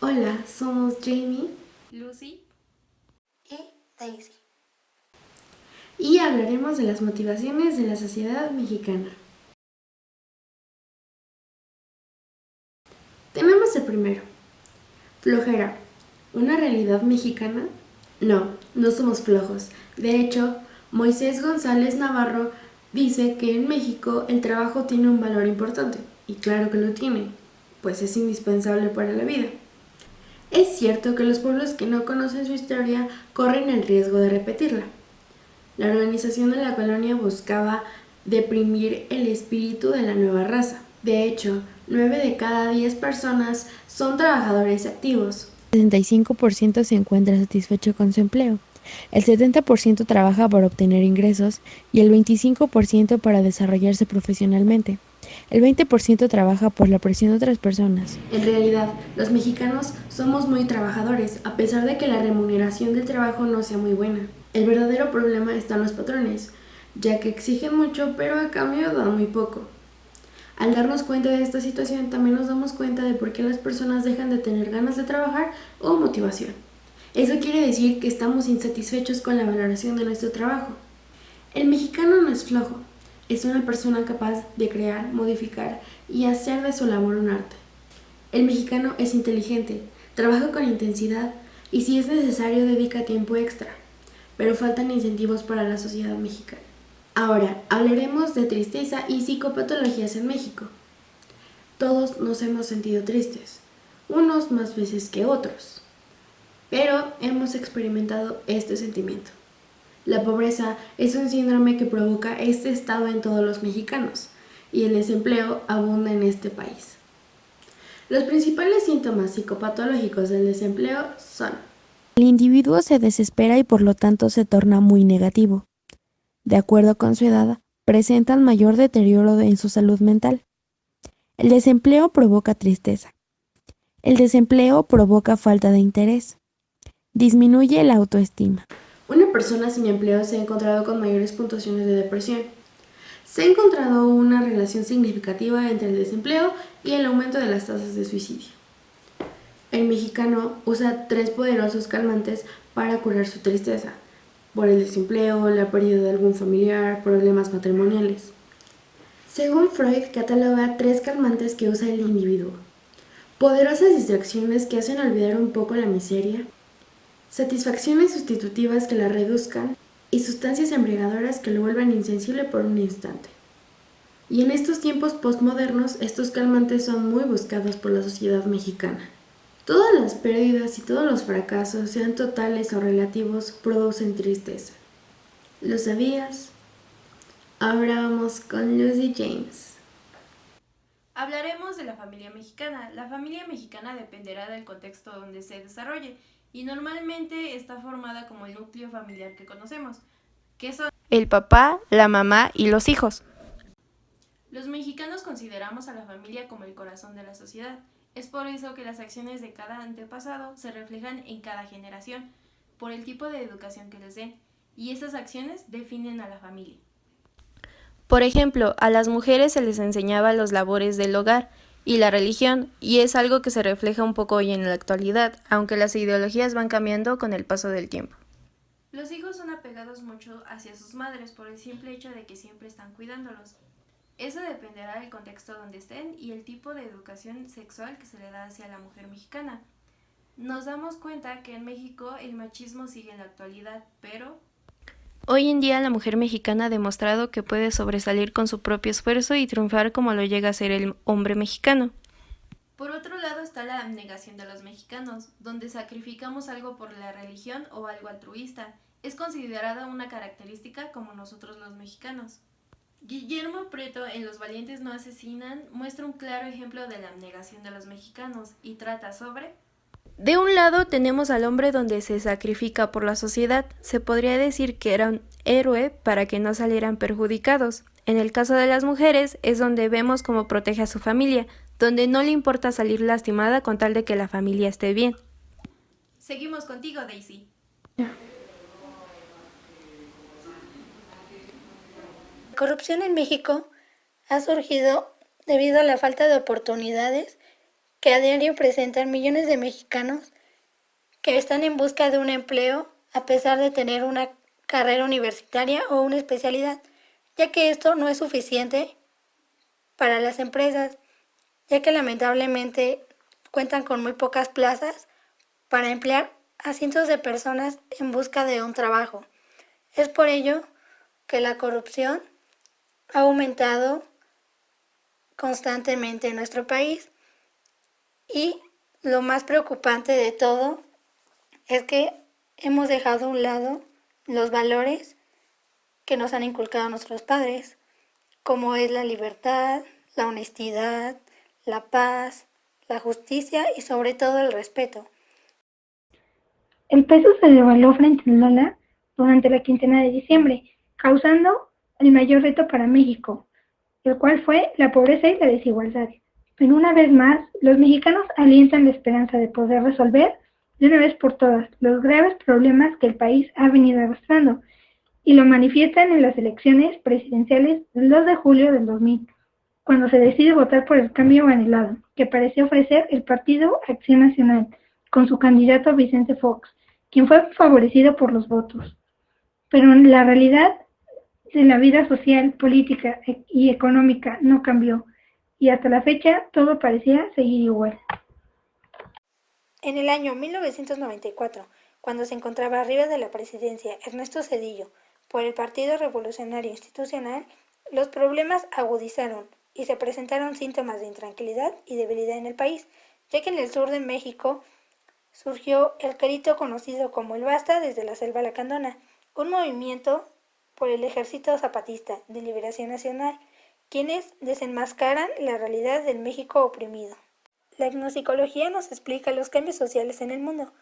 Hola, somos Jamie Lucy. Y Daisy. y hablaremos de las motivaciones de la sociedad mexicana. Tenemos el primero. Flojera. ¿Una realidad mexicana? No, no somos flojos. De hecho, Moisés González Navarro dice que en México el trabajo tiene un valor importante. Y claro que lo tiene, pues es indispensable para la vida. Es cierto que los pueblos que no conocen su historia corren el riesgo de repetirla. La organización de la colonia buscaba deprimir el espíritu de la nueva raza. De hecho, 9 de cada 10 personas son trabajadores activos. El 65% se encuentra satisfecho con su empleo, el 70% trabaja para obtener ingresos y el 25% para desarrollarse profesionalmente. El 20% trabaja por la presión de otras personas. En realidad, los mexicanos somos muy trabajadores, a pesar de que la remuneración del trabajo no sea muy buena. El verdadero problema está en los patrones, ya que exigen mucho, pero a cambio dan muy poco. Al darnos cuenta de esta situación, también nos damos cuenta de por qué las personas dejan de tener ganas de trabajar o motivación. Eso quiere decir que estamos insatisfechos con la valoración de nuestro trabajo. El mexicano no es flojo, es una persona capaz de crear, modificar y hacer de su labor un arte. El mexicano es inteligente, trabaja con intensidad y si es necesario dedica tiempo extra, pero faltan incentivos para la sociedad mexicana. Ahora, hablaremos de tristeza y psicopatologías en México. Todos nos hemos sentido tristes, unos más veces que otros, pero hemos experimentado este sentimiento. La pobreza es un síndrome que provoca este estado en todos los mexicanos y el desempleo abunda en este país. Los principales síntomas psicopatológicos del desempleo son: El individuo se desespera y por lo tanto se torna muy negativo. De acuerdo con su edad, presentan mayor deterioro en su salud mental. El desempleo provoca tristeza. El desempleo provoca falta de interés. Disminuye la autoestima. una persona sin empleo se ha encontrado con mayores puntuaciones de depresión. Se ha encontrado una relación significativa entre el desempleo y el aumento de las tasas de suicidio. El mexicano usa 3 poderosos calmantes para curar su tristeza, por el desempleo, la pérdida de algún familiar, problemas matrimoniales. Según Freud, cataloga 3 calmantes que usa el individuo: poderosas distracciones que hacen olvidar un poco la miseria, satisfacciones sustitutivas que la reduzcan y sustancias embriagadoras que lo vuelvan insensible por un instante. Y en estos tiempos postmodernos, estos calmantes son muy buscados por la sociedad mexicana. Todas las pérdidas y todos los fracasos, sean totales o relativos, producen tristeza. ¿Lo sabías? Ahora vamos con Lucy James. Hablaremos de la familia mexicana. La familia mexicana dependerá del contexto donde se desarrolle y normalmente está formada como el núcleo familiar que conocemos, que son el papá, la mamá y los hijos. Los mexicanos consideramos a la familia como el corazón de la sociedad. Es por eso que las acciones de cada antepasado se reflejan en cada generación, por el tipo de educación que les den, y esas acciones definen a la familia. Por ejemplo, a las mujeres se les enseñaba los labores del hogar y la religión, y es algo que se refleja un poco hoy en la actualidad, aunque las ideologías van cambiando con el paso del tiempo. Los hijos son apegados mucho hacia sus madres por el simple hecho de que siempre están cuidándolos. Eso dependerá del contexto donde estén y el tipo de educación sexual que se le da hacia la mujer mexicana. Nos damos cuenta que en México el machismo sigue en la actualidad, pero hoy en día la mujer mexicana ha demostrado que puede sobresalir con su propio esfuerzo y triunfar como lo llega a ser el hombre mexicano. Por otro lado está la abnegación de los mexicanos, donde sacrificamos algo por la religión o algo altruista. Es considerada una característica como nosotros los mexicanos. Guillermo Prieto en Los valientes no asesinan muestra un claro ejemplo de la abnegación de los mexicanos y trata sobre: de un lado tenemos al hombre donde se sacrifica por la sociedad, se podría decir que era un héroe para que no salieran perjudicados. En el caso de las mujeres es donde vemos cómo protege a su familia, donde no le importa salir lastimada con tal de que la familia esté bien. Seguimos contigo, Daisy. La corrupción en México ha surgido debido a la falta de oportunidades que a diario presentan millones de mexicanos que están en busca de un empleo a pesar de tener una carrera universitaria o una especialidad, ya que esto no es suficiente para las empresas, ya que lamentablemente cuentan con muy pocas plazas para emplear a cientos de personas en busca de un trabajo. Es por ello que la corrupción ha aumentado constantemente en nuestro país y lo más preocupante de todo es que hemos dejado a un lado los valores que nos han inculcado nuestros padres, como es la libertad, la honestidad, la paz, la justicia y sobre todo el respeto. El peso se devaluó frente al dólar durante la quincena de diciembre, causando el mayor reto para México, el cual fue la pobreza y la desigualdad. Pero una vez más, los mexicanos alientan la esperanza de poder resolver de una vez por todas los graves problemas que el país ha venido arrastrando, y lo manifiestan en las elecciones presidenciales del 2 de julio del 2000, cuando se decide votar por el cambio anhelado, que pareció ofrecer el Partido Acción Nacional, con su candidato Vicente Fox, quien fue favorecido por los votos. Pero la realidad de la vida social, política y económica no cambió, y hasta la fecha todo parecía seguir igual. En el año 1994, cuando se encontraba arriba de la presidencia Ernesto Zedillo por el Partido Revolucionario Institucional, los problemas agudizaron y se presentaron síntomas de intranquilidad y debilidad en el país, ya que en el sur de México surgió el grito conocido como el Basta desde la Selva Lacandona, un movimiento por el Ejército Zapatista de Liberación Nacional, quienes desenmascaran la realidad del México oprimido. La etnopsicología nos explica los cambios sociales en el mundo,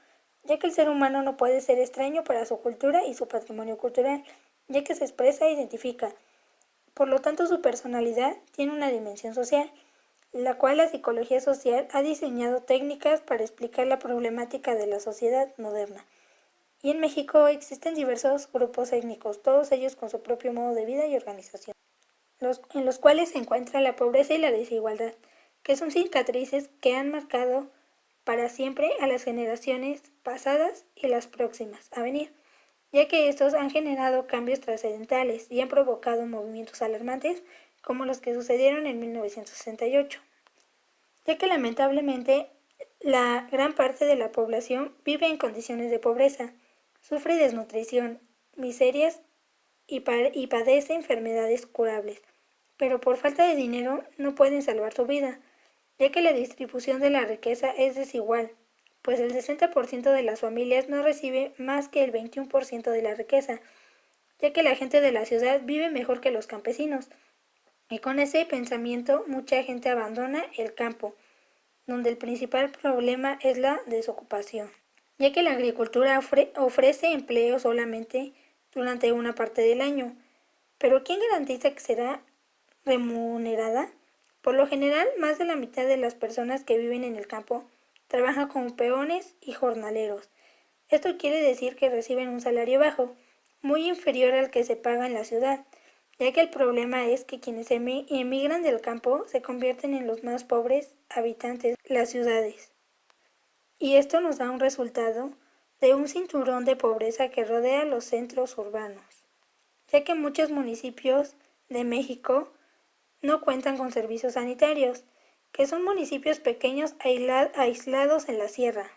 ya que el ser humano no puede ser extraño para su cultura y su patrimonio cultural, ya que se expresa e identifica. Por lo tanto, su personalidad tiene una dimensión social, la cual la psicología social ha diseñado técnicas para explicar la problemática de la sociedad moderna. Y en México existen diversos grupos étnicos, todos ellos con su propio modo de vida y organización, en los cuales se encuentra la pobreza y la desigualdad, que son cicatrices que han marcado para siempre a las generaciones pasadas y las próximas a venir, ya que estos han generado cambios trascendentales y han provocado movimientos alarmantes como los que sucedieron en 1968, ya que lamentablemente la gran parte de la población vive en condiciones de pobreza, sufre desnutrición, miserias y padece enfermedades curables, pero por falta de dinero no pueden salvar su vida, ya que la distribución de la riqueza es desigual, pues el 60% de las familias no recibe más que el 21% de la riqueza, ya que la gente de la ciudad vive mejor que los campesinos, y con ese pensamiento mucha gente abandona el campo, donde el principal problema es la desocupación, ya que la agricultura ofrece empleo solamente durante una parte del año, pero ¿quién garantiza que será remunerada? Por lo general, más de la mitad de las personas que viven en el campo trabajan como peones y jornaleros. Esto quiere decir que reciben un salario bajo, muy inferior al que se paga en la ciudad, ya que el problema es que quienes emigran del campo se convierten en los más pobres habitantes de las ciudades. Y esto nos da un resultado de un cinturón de pobreza que rodea los centros urbanos, ya que muchos municipios de México no cuentan con servicios sanitarios, que son municipios pequeños aislados en la sierra.